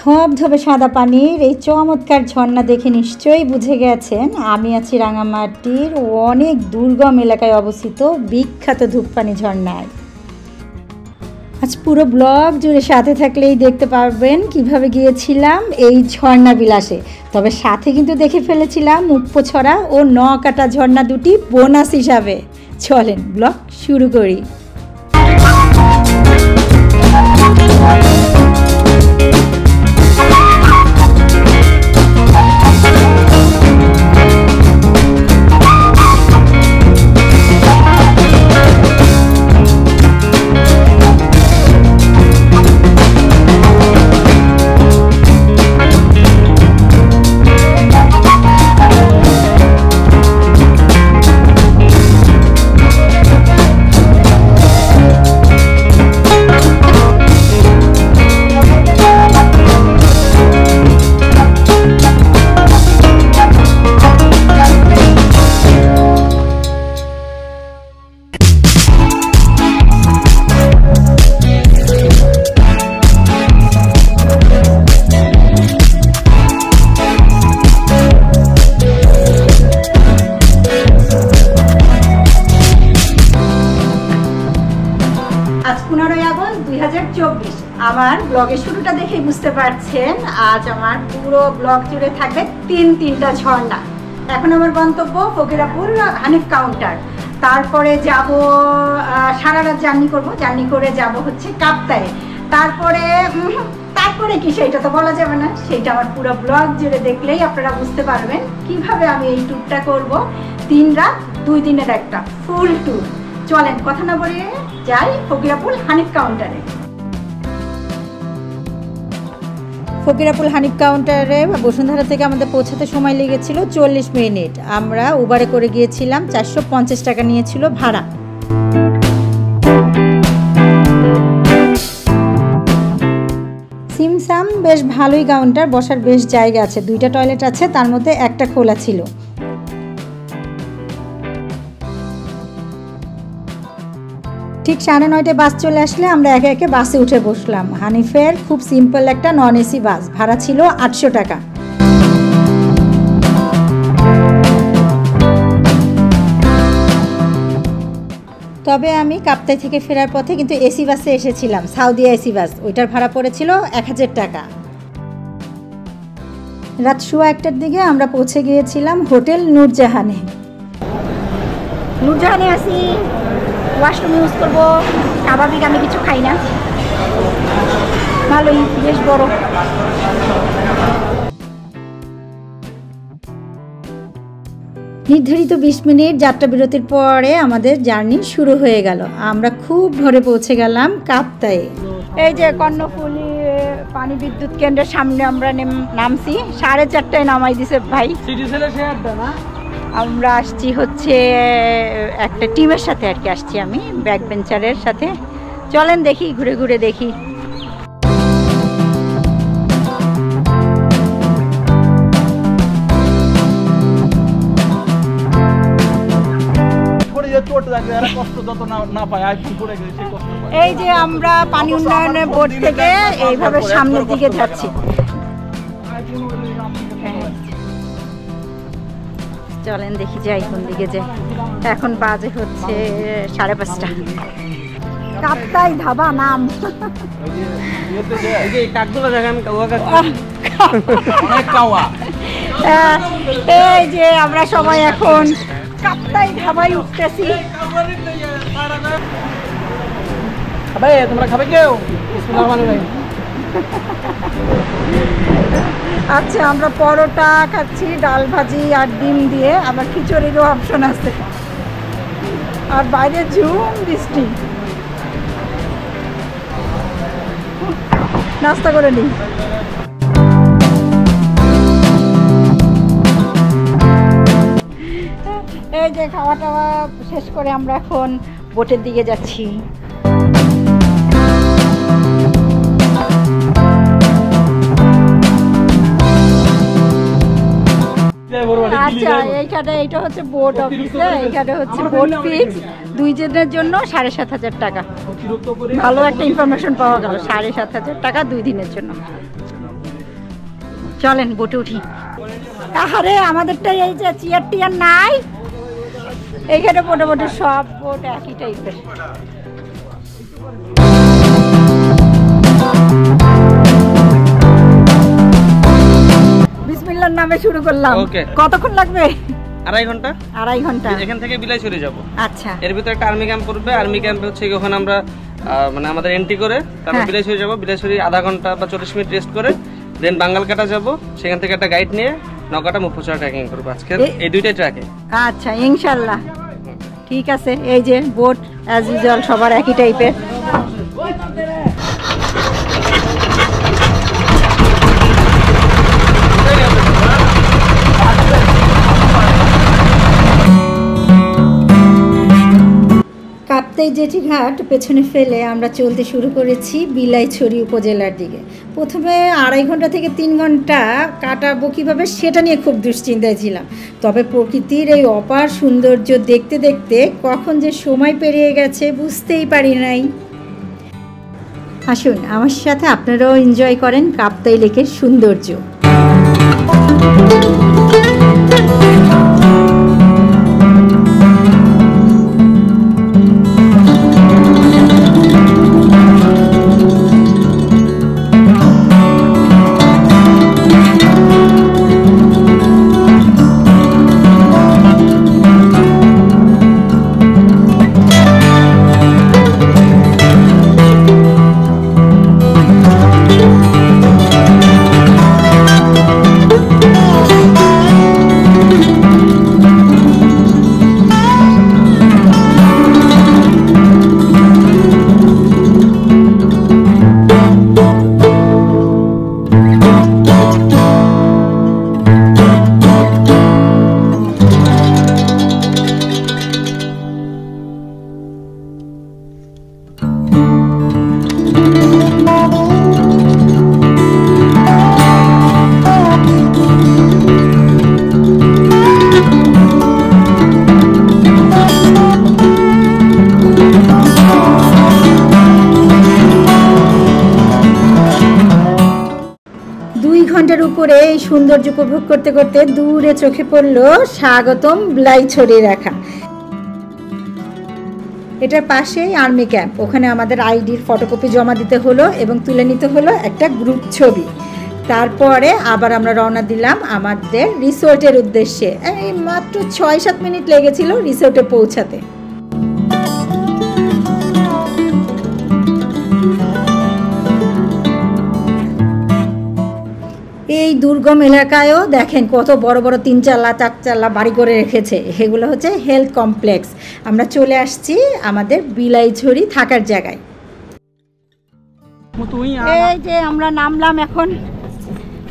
ধবধবে সাদা পানির এই চমৎকার ঝর্ণা দেখে নিশ্চয়ই বুঝে গেছেন আমি আছি রাঙামাটির অনেক দুর্গম এলাকায় অবস্থিত বিখ্যাত ধূপপানি ঝর্ণায়। আজ পুরো ব্লগ জুড়ে সাথে থাকলেই দেখতে পারবেন কিভাবে গিয়েছিলাম এই ঝর্ণা বিলাসে। তবে সাথে কিন্তু দেখে ফেলেছিলাম উপছড়া ও নকাটা ঝর্ণা দুটি বোনাস হিসাবে। চলেন ব্লগ শুরু করি। আমার ব্লগের শুরুটা দেখেই বুঝতে পারছেন আজ আমার পুরো ব্লগ জুড়ে থাকবে তিনটা ঝর্ণা। এখন আমার গন্তব্য ফকিরাপুর হানিফ কাউন্টার, তারপরে যাব সারা রাত জার্নি করে যাব হচ্ছে কাপ্তায়ে, তারপরে কি সেটা তো বলা যাবে না, সেটা আমার পুরো ব্লগ জুড়ে দেখলেই আপনারা বুঝতে পারবেন কিভাবে আমি এই ট্যুরটা করব। 3 রাত 2 দিনের একটা ফুল ট্যুর। চলেন কথা না বলে যাই ফকিরাপুর হানিফ কাউন্টারে। ফকিরাপুর হানিফ কাউন্টারে বসুন্ধরা থেকে আমাদের পৌঁছাতে সময় লেগেছিল 40 মিনিট। আমরা উবারে করে গিয়েছিলাম, 450 টাকা নিয়েছিল ভাড়া। সিমসাম বেশ ভালোই কাউন্টার, বসার বেশ জায়গা আছে, 2টা টয়লেট আছে, তার মধ্যে একটা খোলা ছিল। ঠিক 9:30 বাস চলে আসলে আমরা একে একে বাসে উঠে বসলাম। হানিফের খুব সিম্পল একটা নন এসি বাস, ভাড়া ছিল 800 টাকা। তবে আমি কাপ্তাই থেকে ফেরার পথে কিন্তু এসি বাসে এসেছিলাম, সাউদিয়া এসি বাস, ওইটার ভাড়া পড়েছিল 1000 টাকা। রাত 1:15টার দিকে আমরা পৌঁছে গিয়েছিলাম হোটেল নূরজাহানে। নূরজাহানে আসি, ওয়াশরুম ইউজ করবো, স্বাভাবিক আমি কিছু খাই না, ভালোই বেশ বড়। নির্ধারিত 20 মিনিট যাত্রা বিরতির পরে আমাদের জার্নি শুরু হয়ে গেল। আমরা খুব ভোরে পৌঁছে গেলাম কাপ্তায়ে। এই যে কর্ণফুলী পানি বিদ্যুৎ কেন্দ্রের সামনে আমরা নামছি, 4:30টায় নামাই দিছে ভাই। আমরা আসছি হচ্ছে একটা টিমের সাথে আর কি, আসছি আমি ব্যাক বেঞ্চারের সাথে। চলেন দেখি, ঘুরে ঘুরে দেখি। এই যে আমরা পানি উন্নয়ন বোর্ড থেকে এইভাবে সামনের দিকে যাচ্ছি। চলেন দেখি যাই কোন দিকে যাই। এখন বাজে হচ্ছে 5:30। কাপ্তাই ধাবা নাম। এই যে আমরা সবাই এখন কাপ্তাই ধাবায় উঠতেছি। তোমরা খাবে কেউ? আচ্ছা, আমরা পরোটা খাচ্ছি, ডাল ভাজি আর ডিম দিয়ে, আবার খিচুড়িরও অপশন আছে। আর বাইরে ঝুম বৃষ্টি। নাস্তা করে নিই। এই যে খাওয়া টাওয়া শেষ করে আমরা এখন বোটের দিকে যাচ্ছি। আচ্ছা, এইটা হচ্ছে বোট অফিস, এইখানে হচ্ছে বোট ফিক্স 2 জনের জন্য 7,500 টাকা। ভালো একটা ইনফরমেশন পাওয়া গেল, 7,500 টাকা 2 দিনের জন্য। চলেন বোটে উঠি। আরে আমাদেরটা এই যে চেয়ার টিয়ার নাই, এইখানে মোটামুটি সব বোট একই টাইপের। বিসমিল্লাহর নামে শুরু করলাম। কতক্ষণ লাগবে? 2.5 ঘন্টা। 2.5 ঘন্টা। এখান থেকে বিলাইছড়ি যাব। আচ্ছা। এর ভিতরে একটা আর্মি ক্যাম্প পড়বে। আর্মি ক্যাম্পে হচ্ছে ওখানে আমরা মানে আমাদের এন্ট্রি করে তারপর বিলাইছড়ি যাব। বিলাইছড়ি আধা ঘন্টা বা 40 মিনিট রেস্ট করে দেন বাঙ্গালকাটা যাব। সেখান থেকে একটা গাইড নিয়ে নৌকাটা মুফুসরা ট্রেকিং করব আজকে এই দুইটাই ট্র্যাকে। আচ্ছা ইনশাআল্লাহ ঠিক আছে। এই যে বোট অ্যাজ ইউজুয়াল সবার একই টাইপের। কাপ্তাই জেটি ঘাট পেছনে ফেলে আমরা চলতে শুরু করেছি বিলাইছড়ি উপজেলার দিকে। প্রথমে 2.5 ঘন্টা থেকে 3 ঘন্টা কাটাবো কীভাবে সেটা নিয়ে খুব দুশ্চিন্তায় ছিলাম। তবে প্রকৃতির এই অপার সৌন্দর্য দেখতে দেখতে কখন যে সময় পেরিয়ে গেছে বুঝতেই পারি নাই। আসুন আমার সাথে আপনারাও এনজয় করেন কাপ্তাই লেকের সৌন্দর্য। 2 ঘন্টার উপরে এই সৌন্দর্য উপভোগ করতে করতে দূরে চোখে পড়ল স্বাগতম বিলাইছড়ি রেখা। এটার পাশেই আর্মি ক্যাম্প। ওখানে আমাদের আইডির ফটোকপি জমা দিতে হলো এবং তুলে নিতে হলো একটা গ্রুপ ছবি। তারপরে আবার আমরা রওনা দিলাম আমাদের রিসোর্টের উদ্দেশ্যে। এই মাত্র 6-7 মিনিট লেগেছিল রিসোর্টে পৌঁছাতে। এই দুর্গম এলাকায়ও দেখেন কত বড় বড় 3 চালা 4 চালা বাড়ি করে রেখেছে। এগুলো হচ্ছে হেলথ কমপ্লেক্স। আমরা চলে আসছি আমাদের বিলাইছড়ি থাকার জায়গায়। এই যে আমরা নামলাম, এখন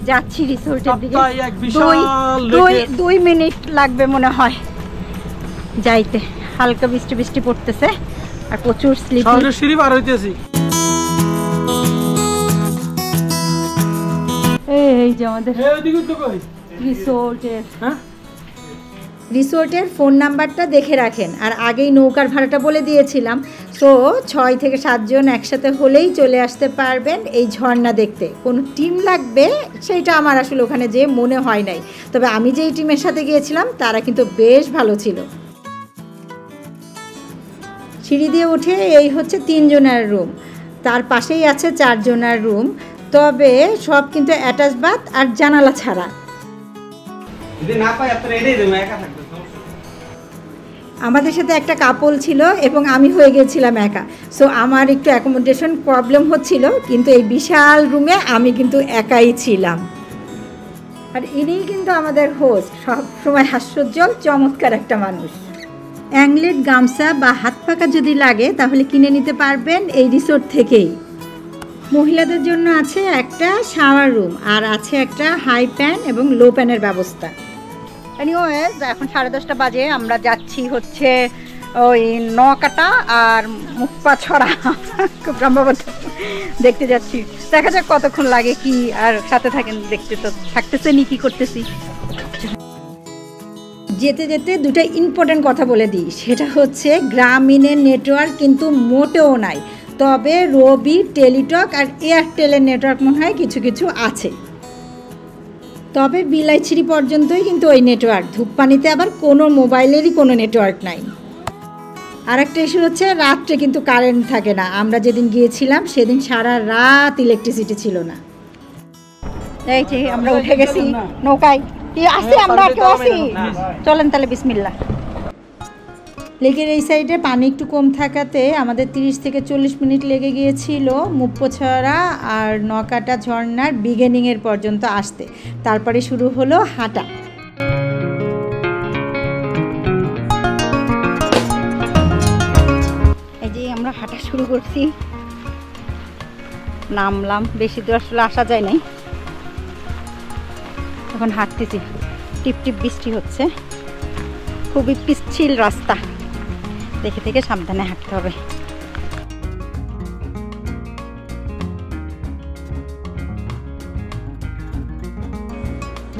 যাচ্ছি রিসোর্টের দিকে। 2 মিনিট লাগবে মনে হয় যাইতে। হালকা বৃষ্টি বৃষ্টি পড়তেছে আর প্রচুর স্লিপ। সিঁড়ি পার হইতেছি। এই যে আমাদের রিসোর্টের ফোন নাম্বারটা দেখে রাখেন। আর আগেই নৌকার ভাড়াটা বলে দিয়েছিলাম। সো 6 থেকে 7 জন একসাথে হলেই চলে আসতে পারবেন এই ঝর্ণা দেখতে। কোনো টিম লাগবে সেইটা আমার আসলে ওখানে যে মনে হয় নাই। তবে আমি যেই টিমের সাথে গিয়েছিলাম তারা কিন্তু বেশ ভালো ছিল। সিঁড়ি দিয়ে উঠে এই হচ্ছে 3 জনের রুম, তার পাশেই আছে 4 জনের রুম। তবে সব কিন্তু অ্যাটাচ বাথ আর জানালা ছাড়া। আমাদের সাথে একটা কাপল ছিল এবং আমি হয়ে গেছিলাম একা। সো আমার একটু অ্যাকোমোডেশন প্রবলেম হচ্ছিল, কিন্তু এই বিশাল রুমে আমি কিন্তু একাই ছিলাম। আর ইনিই কিন্তু আমাদের হোস্ট, সব সময় হাস্যোজ্জ্বল চমৎকার একটা মানুষ। অ্যাংলেট গামছা বা হাত পাকা যদি লাগে তাহলে কিনে নিতে পারবেন এই রিসোর্ট থেকেই। মহিলাদের জন্য আছে একটা শাওয়ার রুম আর আছে একটা হাই প্যান এবং লো প্যানের ব্যবস্থা। এনিওয়েজ এখন 10:30 বাজে। আমরা যাচ্ছি হচ্ছে ওই নকাটা আর মুখপাছড়া খুব সম্ভবত দেখতে যাচ্ছি। দেখা যাক কতক্ষণ লাগে কি। আর সাথে থাকেন, দেখতে তো থাকতেছে নি কি করতেছি। যেতে যেতে 2টা ইম্পর্টেন্ট কথা বলে দিই। সেটা হচ্ছে গ্রামীণের নেটওয়ার্ক কিন্তু মোটেও নাই। তবে রবি, টেলিটক আর এয়ারটেলের নেটওয়ার্ক মনে হয় কিছু কিছু আছে। তবে বিলাইছিরি পর্যন্তই কিন্তু ওই নেটওয়ার্ক, ধূপপানিতে আবার কোনো মোবাইলেরই কোনো নেটওয়ার্ক নাই। আর একটা ইস্যু হচ্ছে রাত্রে কিন্তু কারেন্ট থাকে না। আমরা যেদিন গিয়েছিলাম সেদিন সারা রাত ইলেকট্রিসিটি ছিল না। এই যে আমরা উঠে গেছি নৌকায়, আসি আমরা কেউ আসি, চলেন তাহলে বিসমিল্লাহ। লেকের এই সাইডে পানি একটু কম থাকাতে আমাদের 30 থেকে 40 মিনিট লেগে গিয়েছিল মুপ্পছড়া আর নকাটা ঝর্ণার বিগিনিংয়ের পর্যন্ত আসতে। তারপরে শুরু হলো হাঁটা। এই যে আমরা হাঁটা শুরু করছি, নামলাম, বেশি দূর আসলে আসা যায় নাই, এখন হাঁটতেছি। টিপ টিপ বৃষ্টি হচ্ছে, খুবই পিচ্ছিল রাস্তা, দেখে দেখে সাবধানে হাঁটতে হবে।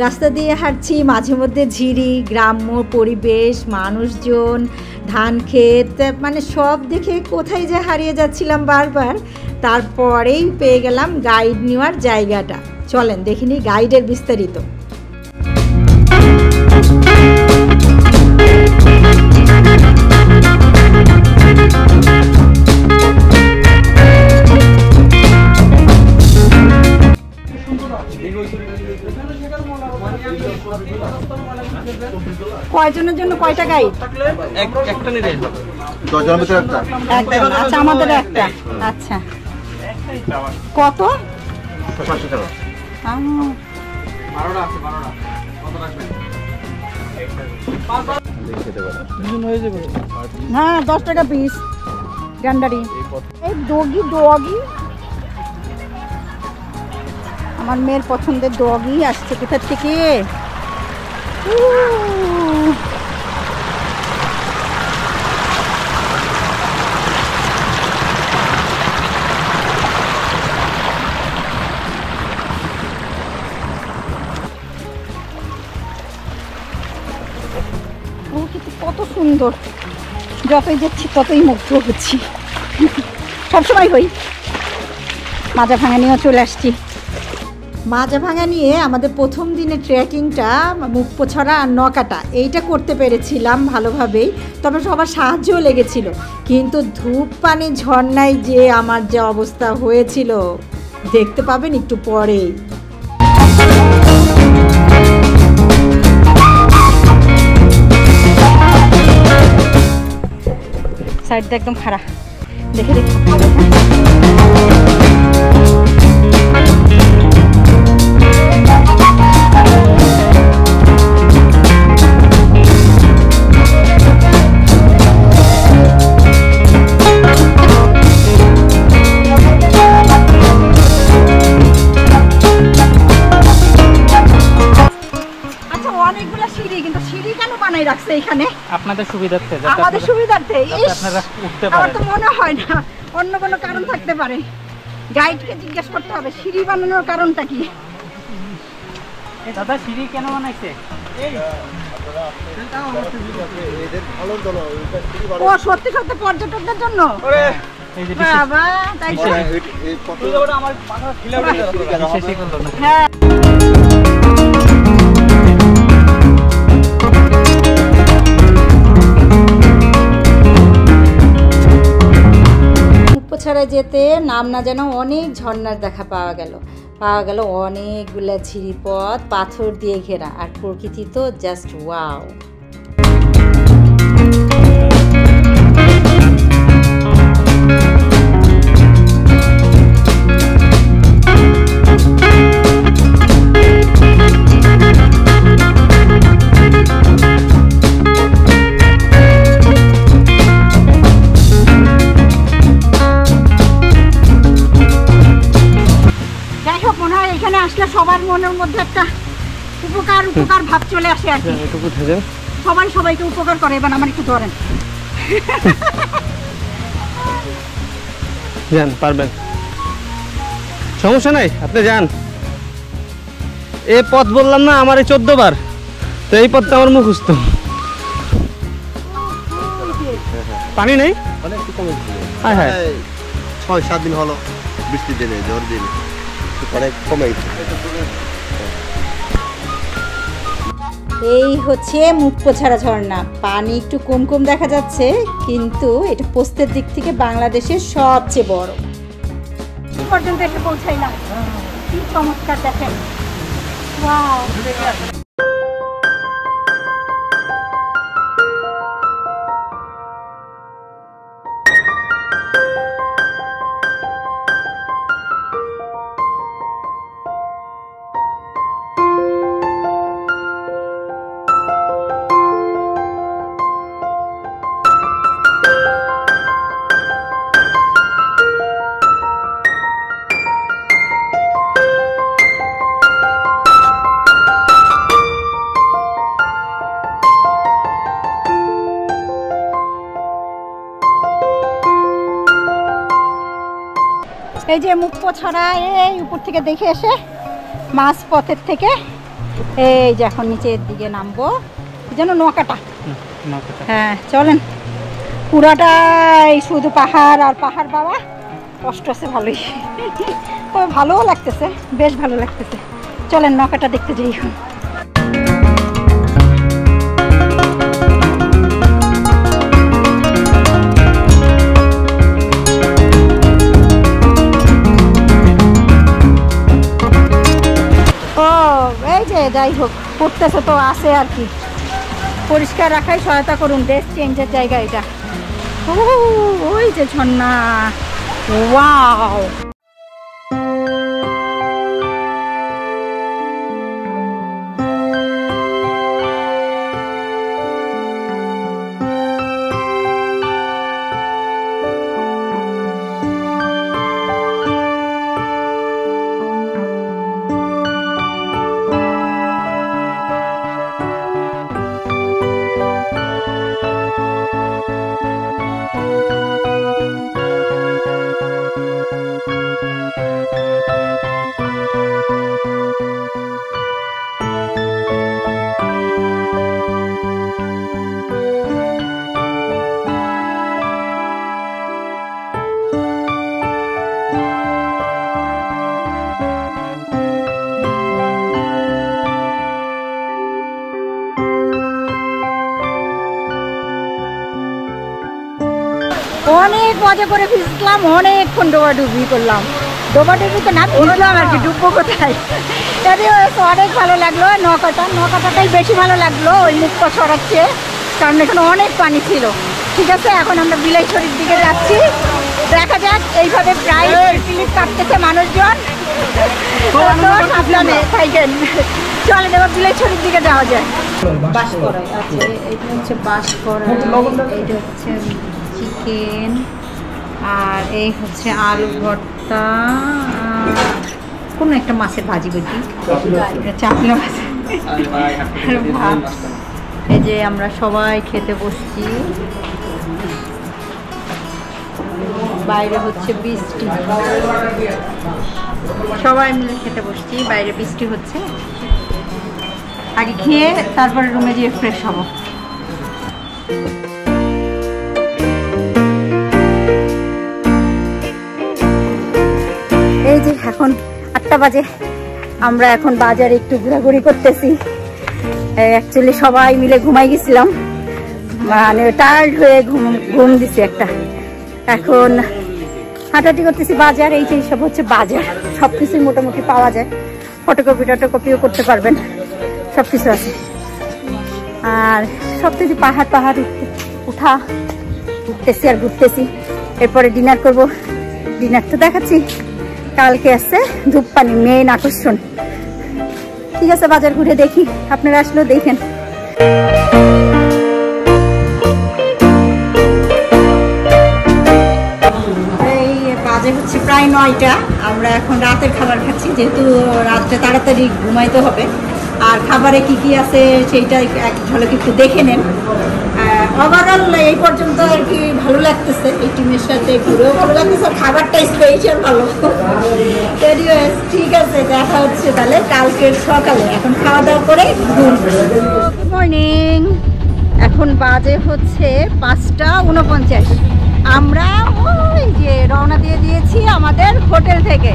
রাস্তা দিয়ে হাঁটছি, মাঝে মধ্যে ঝিরি, গ্রাম্য পরিবেশ, মানুষজন, ধান ক্ষেত, মানে সব দেখে কোথায় যে হারিয়ে যাচ্ছিলাম বারবার। তারপরেই পেয়ে গেলাম গাইড নেওয়ার জায়গাটা। চলেন দেখিনি গাইডের বিস্তারিত। কয়জনের জন্য কয়টা গাইড? একটা নিলে 10 জনের ভিতরে একটা। আচ্ছা, আমাদের একটা। আচ্ছা, কত? 500 টাকা। হ্যাঁ, 10 টাকা পিস গান্ডারি। এই ডগি ডগি, আমার মেয়ের পছন্দের ডগি আসছে কোথা থেকে। কত সুন্দর, যতই যাচ্ছি ততই মুগ্ধ হচ্ছি। সবসময় হই। মাজা ভাঙা নিয়েও চলে আসছি। মাজা ভাঙা নিয়ে আমাদের প্রথম দিনের ট্রেকিংটা মুপ্পছড়া আর নকাটা এইটা করতে পেরেছিলাম ভালোভাবেই, তবে সবার সাহায্যও লেগেছিল। কিন্তু ধূপপানি ঝর্ণায় যে আমার যে অবস্থা হয়েছিল দেখতে পাবেন একটু পরেই। সাইডটা একদম খারাপ, দেখে দেখে রাখছে এখানে আপনাদের সুবিধার্থে, আমাদের সুবিধার্থে। আপনারা উঠতে পারেন। আমার তো মনে হয় না অন্য কোনো কারণ থাকতে পারে। গাইডকে জিজ্ঞেস করতে হবে সিঁড়ি বানানোর কারণটা কি। দাদা সিঁড়ি কেন বানাইছে? ও সত্যি সত্যি পর্যটকদের জন্য। বাবা, তাই তো। হ্যাঁ, মুপ্পছড়ায় যেতে নাম না যেন অনেক ঝর্ণার দেখা পাওয়া গেল অনেকগুলা ঝিরিপথ, পাথর দিয়ে ঘেরা, আর প্রকৃতি তো জাস্ট ওয়াও। সবার মনের মধ্যে একটা উপকার ভাব চলে আসে আর কি। সবাই সবাইকে উপকার করে। এবার আমার একটু ধরেন, যান, পারবেন, সমস্যা নাই, আপনি যান। এই পথ বললাম না আমার 14 বার, তো এই পথটা আমার মুখস্থ। পানি নেই, হ্যাঁ হ্যাঁ, 6-7 দিন হলো বৃষ্টি দিনে, ঝড় দিনে অনেক কমে গেছে। এই হচ্ছে মুখপোছাড়া ঝর্ণা। পানি একটু কম কম দেখা যাচ্ছে, কিন্তু এটা পোস্তের দিক থেকে বাংলাদেশের সবচেয়ে বড়। পর্যন্ত এসে পৌঁছাইলাম, কি চমৎকার দেখেন। ওয়াও, এই যে মুখপোছাড়া, এই উপর থেকে দেখে এসে মাছ পথের থেকে এই যে এখন নিচের দিকে নামবো, যেন নৌকাটা। হ্যাঁ চলেন, পুরাটাই শুধু পাহাড় আর পাহাড়। বাবা কষ্ট আছে ভালোই, তবে ভালোও লাগতেছে, বেশ ভালো লাগতেছে। চলেন নৌকাটা দেখতে যাই এখন। যাই হোক, করতেছে তো আছে আর কি, পরিষ্কার রাখাই সহায়তা করুন। ড্রেস চেঞ্জের জায়গা এটা। ওই যে ঝর্ণা, ওয়াও। অনেক মজা করে ভিজলাম, অনেকক্ষণ ডোবাডুবি করলাম। ডোবাডুবি তো না, ভিজলাম আর কি, ডুববো কোথায়। অনেক ভালো লাগলো। নৌকাটাই বেশি ভালো লাগলো ওই মুখটা ছড়াচ্ছে, কারণ এখানে অনেক পানি ছিল। ঠিক আছে, এখন আমরা বিলাইছড়ির দিকে যাচ্ছি। দেখা যাক, এইভাবে প্রায় ক্লিপ কাটতেছে মানুষজন, সাবধানে থাকেন। চলে এবার বিলাইছড়ির দিকে যাওয়া যায়। বাঁশ কড়াই আছে, এইটা হচ্ছে বাঁশ কড়াই, এইটা হচ্ছে চিকেন, আর এই হচ্ছে আলু ভর্তা, কোনো একটা মাছের ভাজি বুঝি, চাপলা মাছ, ভাত। এই যে আমরা সবাই খেতে বসছি, বাইরে হচ্ছে বৃষ্টি, সবাই মিলে খেতে বসছি, বাইরে বৃষ্টি হচ্ছে। আগে খেয়ে তারপরে রুমে গিয়ে ফ্রেশ হব। এই যে এখন 8টা বাজে, আমরা এখন বাজারে একটু ঘোরাঘুরি করতেছি। অ্যাকচুয়ালি সবাই মিলে ঘুমাই গেছিলাম, মানে টায়ার্ড হয়ে ঘুম দিছি একটা। এখন হাঁটাহাঁটি করতেছি বাজার। এই যে সব হচ্ছে বাজার, সবকিছুই মোটামুটি পাওয়া যায়। ফটোকপিও করতে পারবেন, সবকিছু আছে। আর সবকিছু পাহাড় উঠতেছি আর ঘুরতেছি। এরপরে ডিনার করব। ডিনার তো দেখাচ্ছি, কালকে আসছে ধূপপানি, মেইন আকর্ষণ। ঠিক আছে, বাজার ঘুরে দেখি, আপনারা আসলেও দেখেন। এই বাজে হচ্ছে প্রায় 9টা। আমরা এখন রাতের খাবার খাচ্ছি, যেহেতু রাত্রে তাড়াতাড়ি ঘুমাইতে হবে। আর খাবারে কি কি আছে সেইটা এক ঝলক একটু দেখে নেন। ওভারঅল এই পর্যন্ত আর কি ভালো লাগতেছে, এই টিমের সাথে ঘুরেও ভালো লাগতেছে, আর খাবারটা স্পেশাল ভালো। ঠিক আছে, দেখা হচ্ছে তাহলে কালকের সকালে। এখন খাওয়া দাওয়া করে গুড মর্নিং। এখন বাজে হচ্ছে 5টা 49। আমরা ওই যে রওনা দিয়ে দিয়েছি আমাদের হোটেল থেকে।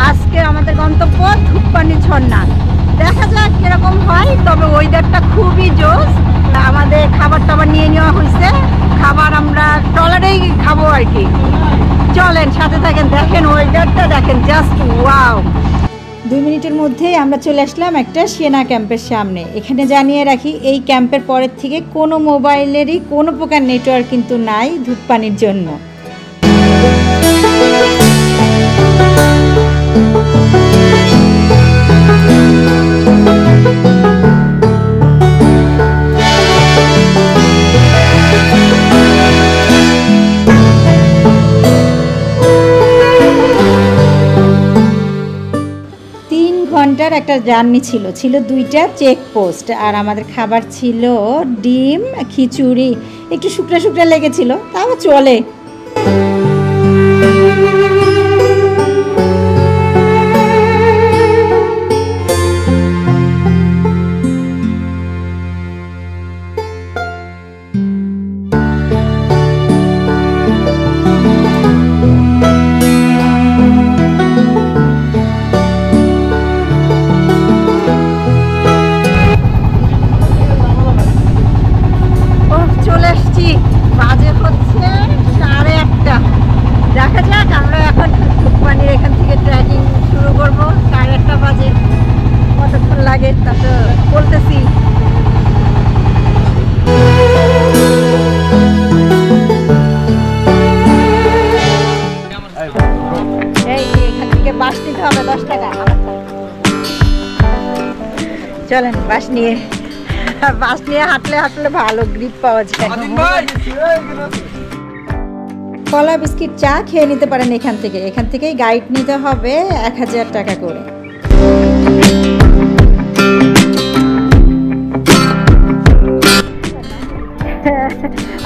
আজকে আমাদের গন্তব্য ধূপপানি ঝর্ণা। দেখা যাক কিরকম হয়, তবে ওয়েদারটা খুবই জোস। আমাদের খাবার টাবার নিয়ে নেওয়া হয়েছে, খাবার আমরা ট্রলারেই খাবো আর কি। চলেন সাথে থাকেন, দেখেন ওয়েদারটা দেখেন, জাস্ট ওয়াও। 2 মিনিটের মধ্যেই আমরা চলে আসলাম একটা সেনা ক্যাম্পের সামনে। এখানে জানিয়ে রাখি, এই ক্যাম্পের পরের থেকে কোনো মোবাইলেরই কোনো প্রকার নেটওয়ার্ক কিন্তু নাই ধূপপানির জন্য। ঘন্টার একটা জার্নি ছিল 2টা চেকপোস্ট, আর আমাদের খাবার ছিল ডিম, খিচুড়ি, একটু শুকনা শুকনা লেগেছিল, তাও চলে। বাজে হচ্ছে 1:30। দেখা যাক, আমরা এখন ধূপপানির এখান থেকে ট্রেকিং শুরু করব। 1:30 বাজে, কতক্ষণ লাগে তা তো বলতেছি। এই এখান থেকে বাস নিতে হবে 10 টাকা। চলেন বাস নিয়ে হাঁটলে ভালো গ্রিপ পাওয়া যায়। কলা বিস্কিট চা খেয়ে নিতে পারেন এখান থেকেই গাইড নিতে হবে 1000 টাকা করে।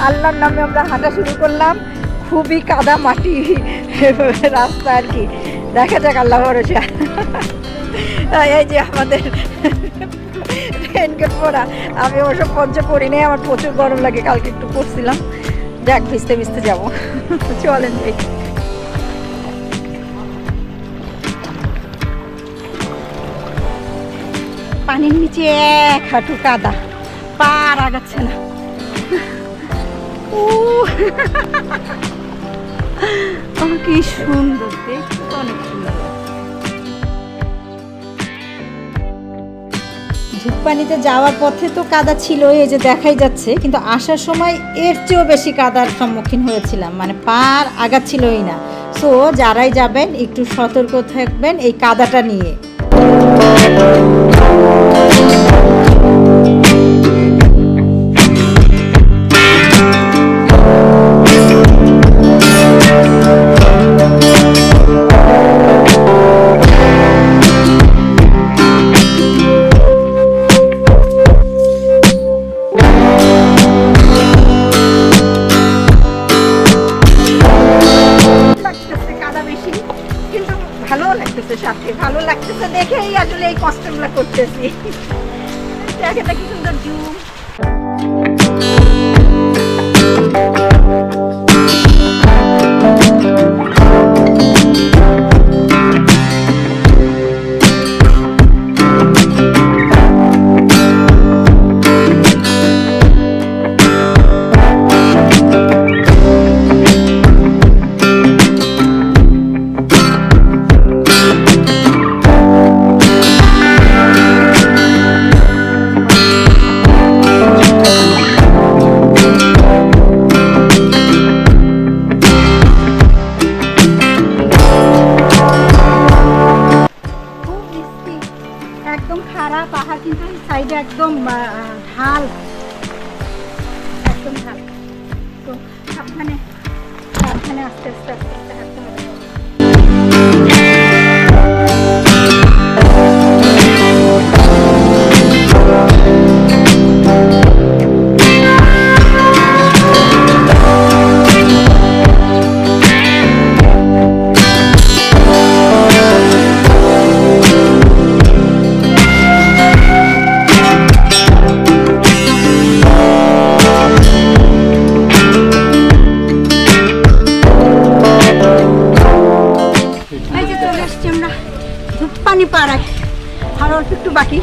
আল্লাহর নামে আমরা হাঁটা শুরু করলাম, খুবই কাদা মাটি রাস্তা আর কি। দেখা যাক, আল্লাহ ভরসা। এই যে আমাদের রেনকোট পরা, আমি ওসব পঞ্চে পরি নাই, আমার প্রচুর গরম লাগে, কালকে একটু পরছিলাম। যাক, ভিজতে ভিজতে যাবো। চলেন দেখি। পানির নিচে 1 হাঁটু কাদা, পার আগাচ্ছে না। কি সুন্দর দেখতে, অনেক সুন্দর। ধূপপানিতে যাওয়ার পথে তো কাদা ছিল, এই যে দেখাই যাচ্ছে, কিন্তু আসার সময় এর চেয়েও বেশি কাদার সম্মুখীন হয়েছিলাম, মানে পার আগাচ্ছিলই না। সো যারাই যাবেন একটু সতর্ক থাকবেন এই কাদাটা নিয়ে। ভালো লাগতেছে দেখেই আসলে এই কষ্টগুলো করতেছি। জায়গাটা কি সুন্দর জুম। একদম খারাপ পাহাড়, কিন্তু এই সাইডে একদম ঢাল, একদম ঢাল। তো সাবধানে সাবধানে আস্তে আস্তে আস্তে আস্তে হাঁটতে হবে। আর অল্প একটু বাকি,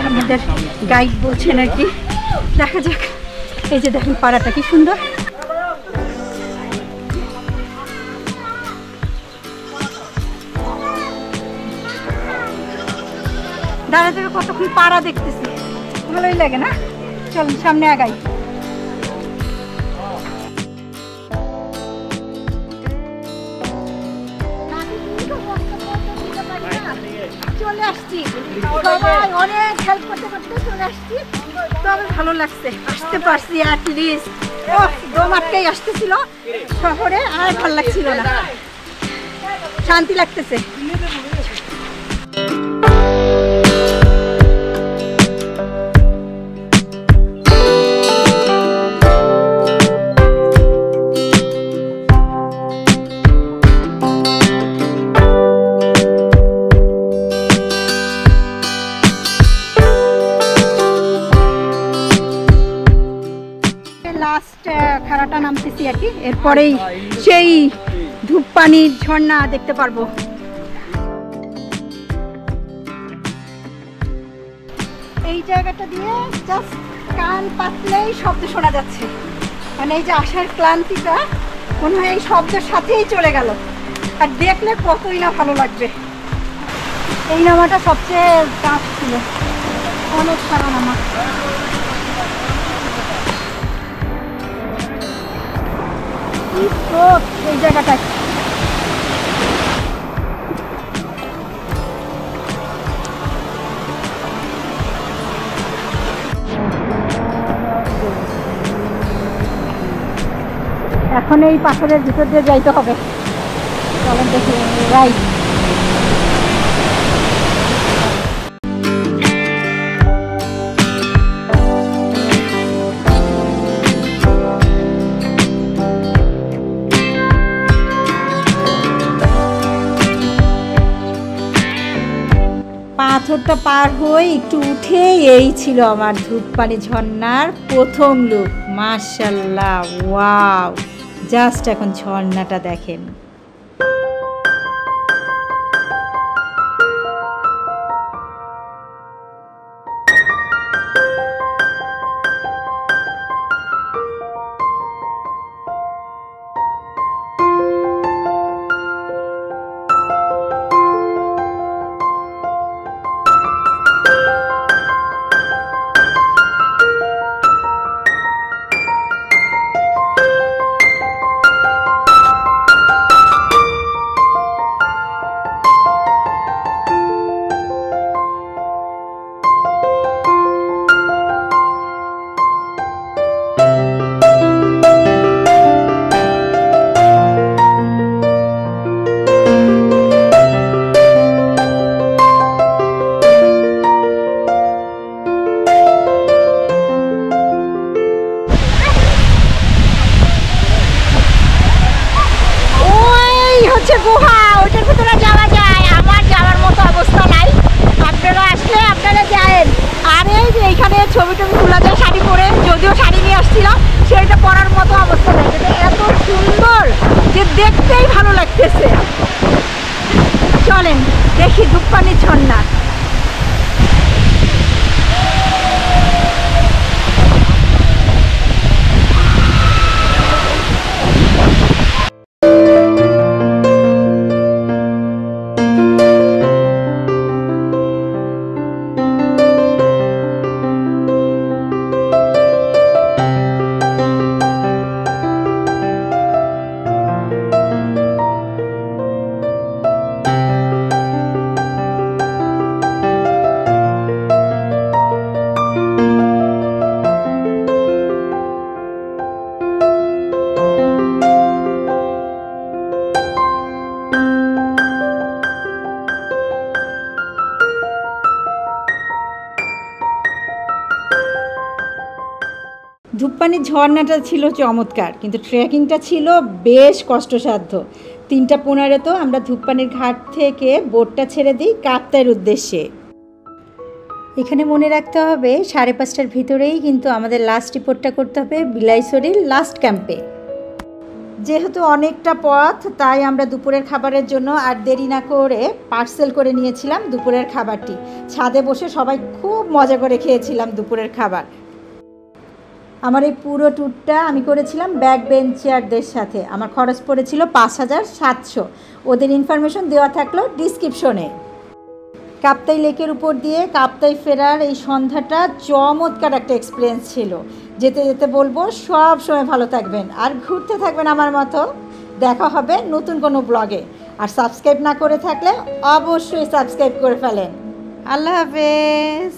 আমাদের গাইড বলছেন আর কি। দেখা যাক। এই যে দেখেন পাড়াটা কি সুন্দর। দাঁড়াতে কতক্ষণ পাড়া দেখতেছি, ভালোই লাগে না? চলুন সামনে আগাই। চলে আসছি, সবাই অনেক হেল্প করতে করতে চলে আসছি। তবে ভালো লাগছে, আসতে পারছি অ্যাটলিস্ট। দম আটকাই আসতেছিল শহরে, আর ভালো লাগছিল না, শান্তি লাগতেছে। লাস্ট খাড়াটা নামতেছি আর কি, এরপরেই সেই ধূপপানির ঝর্ণা দেখতে পারবো। এই জায়গাটা দিয়ে জাস্ট কান পাতলেই শব্দ শোনা যাচ্ছে, মানে এই যে আসার ক্লান্তিটা মনে হয় এই শব্দের সাথেই চলে গেল। আর দেখলে কতই না ভালো লাগবে। এই নামাটা সবচেয়ে টাফ ছিল, অনেক সারা নামা। এই জায়গাটায় এখন এই পাথরের ভিতর দিয়ে যাইতে হবে। চলেন দেখি। রাইট, পাথরটা পার হয়ে একটু উঠে এই ছিল আমার ধূপপানি ঝর্ণার প্রথম লুক। মাশাআল্লাহ, ওয়াও! জাস্ট এখন ঝর্ণাটা দেখেন। গুহা, ওটার ভিতরে যাওয়া যায়। আমার যাওয়ার মতো অবস্থা নাই, আপনারা আসলে আপনারা যায়েন। আর এই যে এইখানে ছবি টবি তোলা যায় শাড়ি পরে, যদিও শাড়ি নিয়ে আসছিলাম, সেটা পরার মতো অবস্থা নাই। এটা এত সুন্দর যে দেখতেই ভালো লাগতেছে। চলেন দেখি ধূপপানি ঝর্ণা। ধূপপানির ঝর্ণাটা ছিল চমৎকার, কিন্তু ট্রেকিংটা ছিল বেশ কষ্টসাধ্য। 3:15 তো আমরা ধূপপানির ঘাট থেকে বোটটা ছেড়ে দিই কাপ্তাইয়ের উদ্দেশ্যে। এখানে মনে রাখতে হবে 5:30টার ভিতরেই কিন্তু আমাদের লাস্ট রিপোর্টটা করতে হবে বিলাইছড়ির লাস্ট ক্যাম্পে। যেহেতু অনেকটা পথ, তাই আমরা দুপুরের খাবারের জন্য আর দেরি না করে পার্সেল করে নিয়েছিলাম দুপুরের খাবারটি। ছাদে বসে সবাই খুব মজা করে খেয়েছিলাম দুপুরের খাবার। আমার এই পুরো ট্যুরটা আমি করেছিলাম ব্যাক বেঞ্চারদের সাথে। আমার খরচ পড়েছিল ৫,৭০০। ওদের ইনফরমেশন দেওয়া থাকলো ডিসক্রিপশনে। কাপ্তাই লেকের উপর দিয়ে কাপ্তাই ফেরার এই সন্ধ্যাটা চমৎকার একটা এক্সপিরিয়েন্স ছিল। যেতে যেতে বলবো সব সময় ভালো থাকবেন আর ঘুরতে থাকবেন আমার মতো। দেখা হবে নতুন কোনো ব্লগে। আর সাবস্ক্রাইব না করে থাকলে অবশ্যই সাবস্ক্রাইব করে ফেলেন। আল্লাহ হাফেজ।